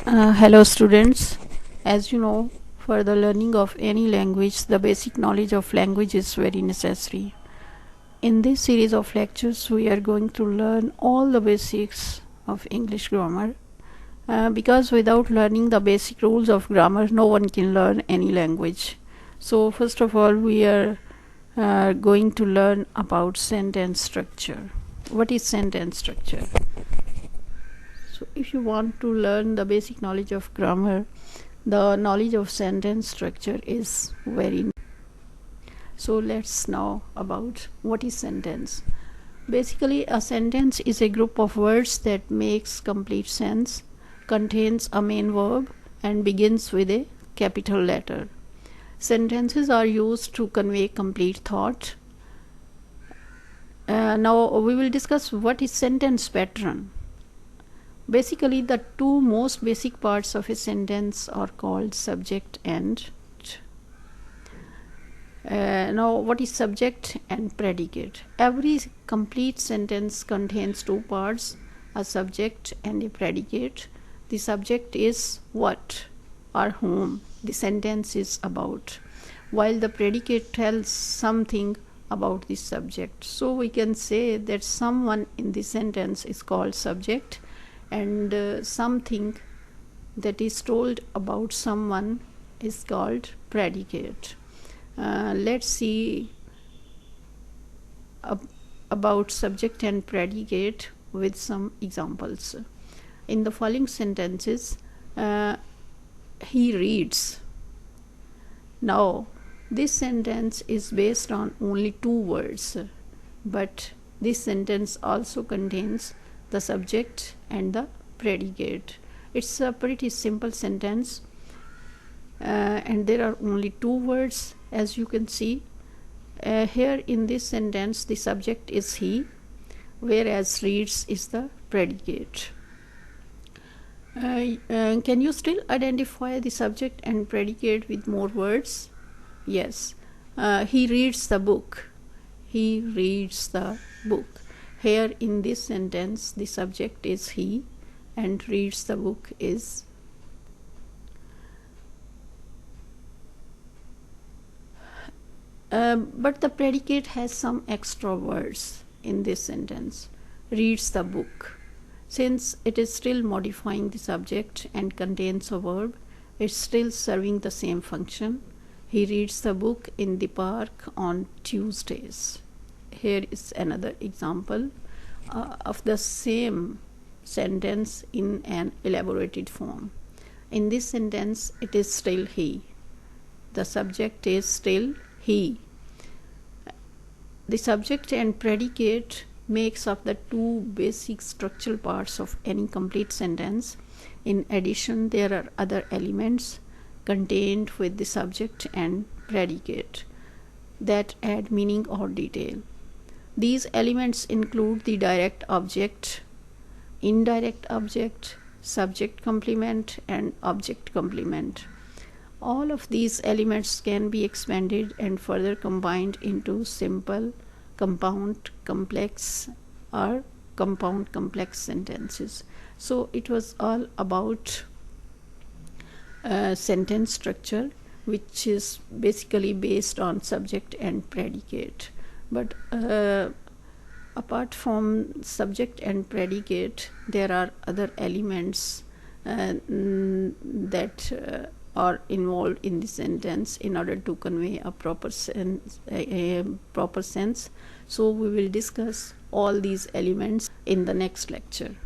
Hello students. As you know, for the learning of any language, the basic knowledge of language is very necessary. In this series of lectures, we are going to learn all the basics of English grammar. Because without learning the basic rules of grammar, no one can learn any language. So first of all, we are going to learn about sentence structure. What is sentence structure? So if you want to learn the basic knowledge of grammar, the knowledge of sentence structure is very. So let's know about what is sentence. Basically, a sentence is a group of words that makes complete sense, contains a main verb, and begins with a capital letter. Sentences are used to convey complete thought. Now we will discuss what is sentence pattern. Basically, the two most basic parts of a sentence are called subject and now what is subject and predicate? Every complete sentence contains two parts, a subject and a predicate. The subject is what or whom the sentence is about, while the predicate tells something about the subject. So we can say that someone in the sentence is called subject, and something that is told about someone is called predicate. Let's see about subject and predicate with some examples. In the following sentences, he reads. Now, this sentence is based on only two words, but this sentence also contains the subject and the predicate. It's a pretty simple sentence, and there are only two words, as you can see. Here in this sentence, the subject is he, whereas reads is the predicate. Can you still identify the subject and predicate with more words? Yes. He reads the book. He reads the book. Here in this sentence, the subject is he and reads the book is. But the predicate has some extra words in this sentence. Reads the book. Since it is still modifying the subject and contains a verb, it's still serving the same function. He reads the book in the park on Tuesdays. Here is another example of the same sentence in an elaborated form. In this sentence, it is still he. The subject is still he. The subject and predicate makes up the two basic structural parts of any complete sentence. In addition, there are other elements contained with the subject and predicate that add meaning or detail. These elements include the direct object, indirect object, subject complement, and object complement. All of these elements can be expanded and further combined into simple, compound, complex, or compound complex sentences. So it was all about sentence structure, which is basically based on subject and predicate. But apart from subject and predicate, there are other elements that are involved in the sentence in order to convey a proper sense. So we will discuss all these elements in the next lecture.